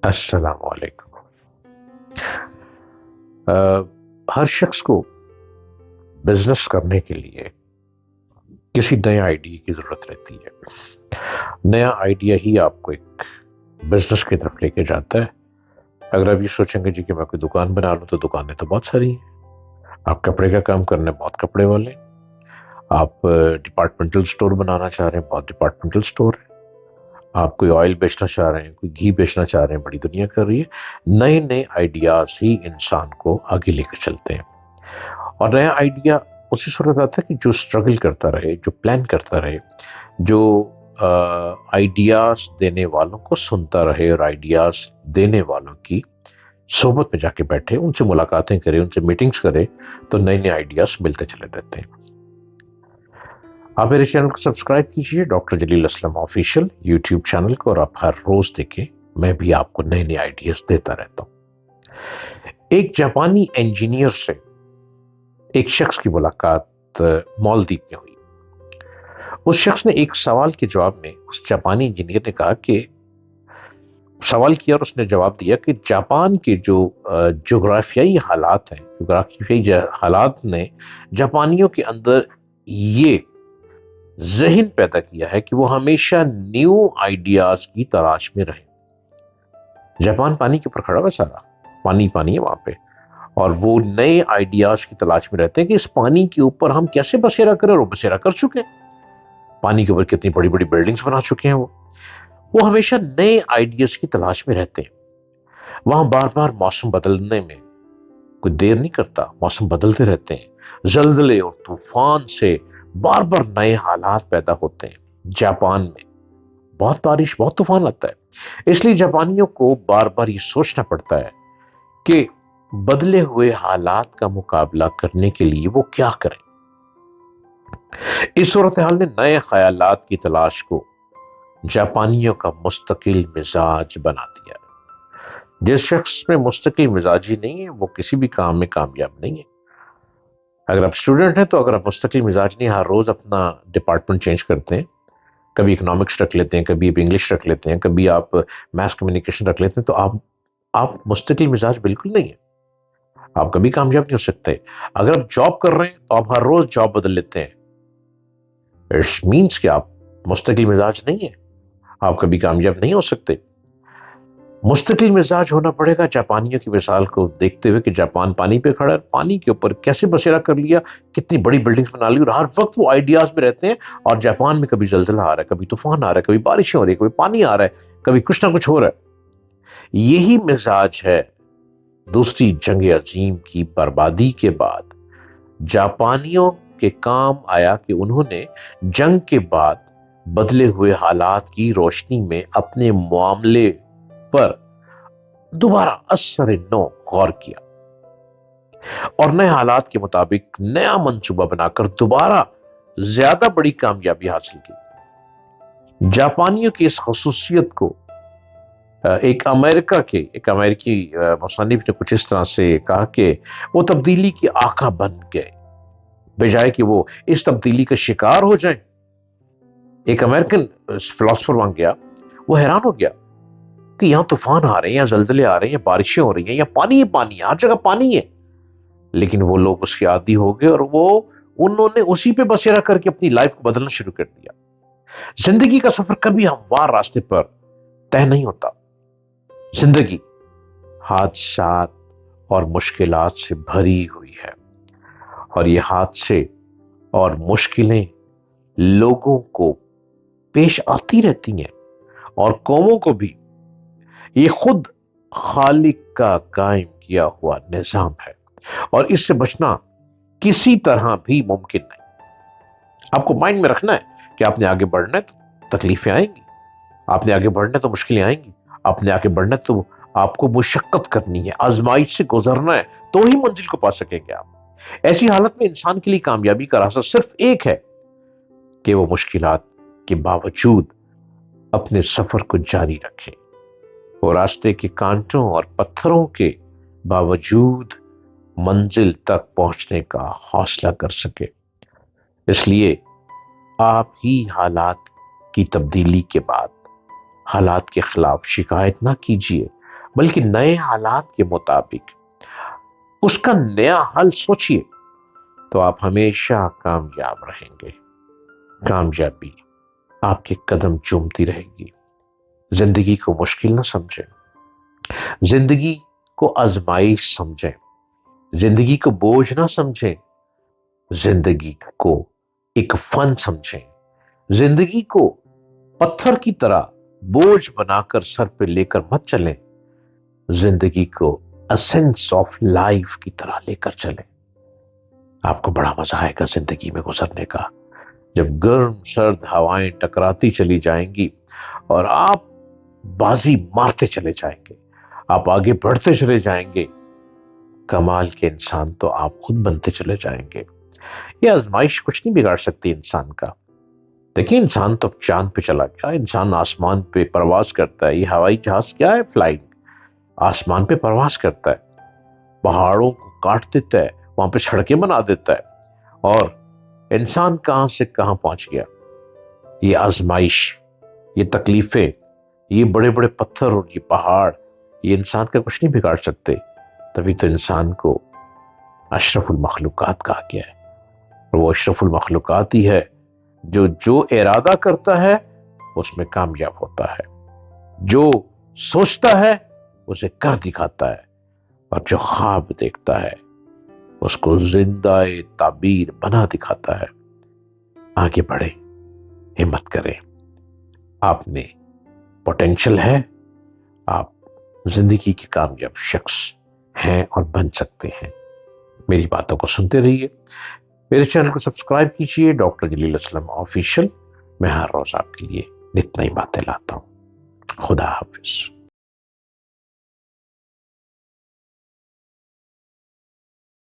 السلام علیکم۔ ہر شخص کو بزنس کرنے کے لیے کسی نئے آئیڈیا کی ضرورت رہتی ہے۔ نیا آئیڈیا ہی آپ کو ایک بزنس کی طرف لے کے جاتا ہے۔ اگر آپ یہ سوچیں گے جی کہ میں کوئی دکان بنا لوں، تو دکانیں تو بہت ساری ہیں۔ آپ کپڑے کا کام کرنا ہے، بہت کپڑے والے ہیں۔ آپ ڈپارٹمنٹل سٹور بنانا چاہ رہے ہیں، بہت ڈپارٹمنٹل سٹور ہے۔ آپ کوئی آئل بیچنا چاہ رہے ہیں، کوئی گھی بیچنا چاہ رہے ہیں، بڑی دنیا کر رہی ہے۔ نئے نئے آئیڈیاز ہی انسان کو آگے لے کر چلتے ہیں۔ اور نیا آئیڈیا اسی صورت آتا ہے کہ جو اسٹرگل کرتا رہے، جو پلان کرتا رہے، جو آئیڈیاز دینے والوں کو سنتا رہے اور آئیڈیاز دینے والوں کی صحبت میں جا کے بیٹھے، ان سے ملاقاتیں کرے، ان سے میٹنگز کرے، تو نئے نئے آئیڈیاز ملتے چلے رہتے ہیں۔ آپ میرے چینل کو سبسکرائب کیجئے، ڈاکٹر جلیل اسلم آفیشیل یوٹیوب چینل کو، اور آپ ہر روز دیکھیں، میں بھی آپ کو نئے نئے آئیڈیاز دیتا رہتا ہوں۔ ایک جاپانی انجینئر سے ایک شخص کی ملاقات مالدیپ میں ہوئی۔ اس شخص نے ایک سوال کے جواب میں اس جاپانی انجینئر نے کہا کہ سوال کیا، اور اس نے جواب دیا کہ جاپان کے جو جغرافیائی حالات ہیں، جغرافیائی حالات نے جاپانیوں کے اندر یہ ذہن پیدا کیا ہے کہ وہ ہمیشہ نیو آئیڈیاز کی تلاش میں رہیں۔ جاپان پانی کے اوپر کھڑا ہوا، سارا پانی پانی ہے وہاں پہ، اور وہ نئے آئیڈیاز کی تلاش میں رہتے ہیں کہ اس پانی کے اوپر ہم کیسے بسیرا کریں، اور وہ بسیرا کر چکے ہیں۔ پانی کے اوپر کتنی بڑی بڑی بلڈنگز بنا چکے ہیں وہ ہمیشہ نئے آئیڈیاز کی تلاش میں رہتے ہیں۔ وہاں بار بار موسم بدلنے میں کوئی دیر نہیں کرتا، موسم بدلتے رہتے ہیں، زلزلے اور طوفان سے بار بار نئے حالات پیدا ہوتے ہیں۔ جاپان میں بہت بارش، بہت طوفان آتا ہے، اس لیے جاپانیوں کو بار بار یہ سوچنا پڑتا ہے کہ بدلے ہوئے حالات کا مقابلہ کرنے کے لیے وہ کیا کریں۔ اس صورتحال نے نئے خیالات کی تلاش کو جاپانیوں کا مستقل مزاج بنا دیا۔ جس شخص میں مستقل مزاجی نہیں ہے، وہ کسی بھی کام میں کامیاب نہیں ہے۔ اگر آپ اسٹوڈنٹ ہیں، تو اگر آپ مستقل مزاج نہیں، ہر روز اپنا ڈپارٹمنٹ چینج کرتے ہیں، کبھی اکنامکس رکھ لیتے ہیں، کبھی انگلش رکھ لیتے ہیں، کبھی آپ میس کمیونیکیشن رکھ لیتے ہیں، تو آپ مستقل مزاج بالکل نہیں ہے، آپ کبھی کامیاب نہیں ہو سکتے۔ اگر آپ جاب کر رہے ہیں، تو آپ ہر روز جاب بدل لیتے ہیں، اٹ مینس کہ آپ مستقل مزاج نہیں ہے، آپ کبھی کامیاب نہیں ہو سکتے۔ مستقل مزاج ہونا پڑے گا۔ جاپانیوں کی مثال کو دیکھتے ہوئے کہ جاپان پانی پہ کھڑا ہے، پانی کے اوپر کیسے بسیرا کر لیا، کتنی بڑی بلڈنگز بنا لی، اور ہر وقت وہ آئیڈیاز میں رہتے ہیں۔ اور جاپان میں کبھی زلزلہ آ رہا ہے، کبھی طوفان آ رہا ہے، کبھی بارشیں ہو رہی ہے، کبھی پانی آ رہا ہے، کبھی کچھ نہ کچھ ہو رہا ہے۔ یہی مزاج ہے دوسری جنگ عظیم کی بربادی کے بعد جاپانیوں کے کام آیا کہ انہوں نے جنگ کے بعد بدلے ہوئے حالات کی روشنی میں اپنے معاملے پر دوبارہ اثر نو غور کیا، اور نئے حالات کے مطابق نیا منصوبہ بنا کر دوبارہ زیادہ بڑی کامیابی حاصل کی۔ جاپانیوں کی اس خصوصیت کو ایک امریکی مصنف نے کچھ اس طرح سے کہا کہ وہ تبدیلی کے آقا بن گئے، بجائے کہ وہ اس تبدیلی کا شکار ہو جائیں۔ ایک امریکن فلاسفر وہاں گیا، وہ حیران ہو گیا کہ یہاں طوفان آ رہے ہیں، یا زلزلے آ رہے ہیں، یا بارشیں ہو رہی ہیں، یا پانی ہی پانی ہے، ہر جگہ پانی ہے، لیکن وہ لوگ اس کے عادی ہو گئے، اور انہوں نے اسی پہ بسیرا کر کے اپنی لائف کو بدلنا شروع کر دیا۔ زندگی کا سفر کبھی ہموار راستے پر طے نہیں ہوتا۔ زندگی حادثات اور مشکلات سے بھری ہوئی ہے، اور یہ حادثے اور مشکلیں لوگوں کو پیش آتی رہتی ہیں، اور قوموں کو بھی۔ یہ خود خالق کا قائم کیا ہوا نظام ہے، اور اس سے بچنا کسی طرح بھی ممکن نہیں۔ آپ کو مائنڈ میں رکھنا ہے کہ آپ نے آگے بڑھنا ہے تو تکلیفیں آئیں گی، آپ نے آگے بڑھنا ہے تو مشکلیں آئیں گی، آپ نے آگے بڑھنا ہے تو آپ کو مشقت کرنی ہے، آزمائش سے گزرنا ہے، تو ہی منزل کو پا سکیں گے آپ۔ ایسی حالت میں انسان کے لیے کامیابی کا راستہ صرف ایک ہے کہ وہ مشکلات کے باوجود اپنے سفر کو جاری رکھے، وہ راستے کے کانٹوں اور پتھروں کے باوجود منزل تک پہنچنے کا حوصلہ کر سکے۔ اس لیے آپ ہی حالات کی تبدیلی کے بعد حالات کے خلاف شکایت نہ کیجیے، بلکہ نئے حالات کے مطابق اس کا نیا حل سوچیے، تو آپ ہمیشہ کامیاب رہیں گے۔ کامیابی آپ کے قدم چومتی رہے گی۔ زندگی کو مشکل نہ سمجھیں، زندگی کو آزمائش سمجھیں، زندگی کو بوجھ نہ سمجھیں، زندگی کو ایک فن سمجھیں، زندگی کو پتھر کی طرح بوجھ بنا کر سر پہ لے کر مت چلیں، زندگی کو اسینس آف لائف کی طرح لے کر چلیں۔ آپ کو بڑا مزہ آئے گا زندگی میں گزرنے کا، جب گرم سرد ہوائیں ٹکراتی چلی جائیں گی اور آپ بازی مارتے چلے جائیں گے، آپ آگے بڑھتے چلے جائیں گے، کمال کے انسان تو آپ خود بنتے چلے جائیں گے۔ یہ آزمائش کچھ نہیں بگاڑ سکتی انسان کا۔ دیکھیں، انسان تو چاند پہ چلا گیا، انسان آسمان پہ پرواز کرتا ہے۔ یہ ہوائی جہاز کیا ہے؟ فلائنگ، آسمان پہ پرواز کرتا ہے، پہاڑوں کو کاٹ دیتا ہے، وہاں پہ سڑکیں بنا دیتا ہے، اور انسان کہاں سے کہاں پہنچ گیا۔ یہ آزمائش، یہ تکلیفیں، یہ بڑے بڑے پتھر اور یہ پہاڑ، یہ انسان کا کچھ نہیں بگاڑ سکتے۔ تبھی تو انسان کو اشرف المخلوقات کہا گیا ہے، اور وہ اشرف المخلوقات ہی ہے جو ارادہ کرتا ہے اس میں کامیاب ہوتا ہے، جو سوچتا ہے اسے کر دکھاتا ہے، اور جو خواب دیکھتا ہے اس کو زندہ تعبیر بنا دکھاتا ہے۔ آگے بڑھے، ہمت کریں، آپ میں پوٹینشل ہے، آپ زندگی کے کامیاب شخص ہیں اور بن سکتے ہیں۔ میری باتوں کو سنتے رہیے، میرے چینل کو سبسکرائب کیجیے، ڈاکٹر جلیل اسلم آفیشل۔ میں ہر روز آپ کے لیے نت نئی باتیں لاتا ہوں۔ خدا حافظ۔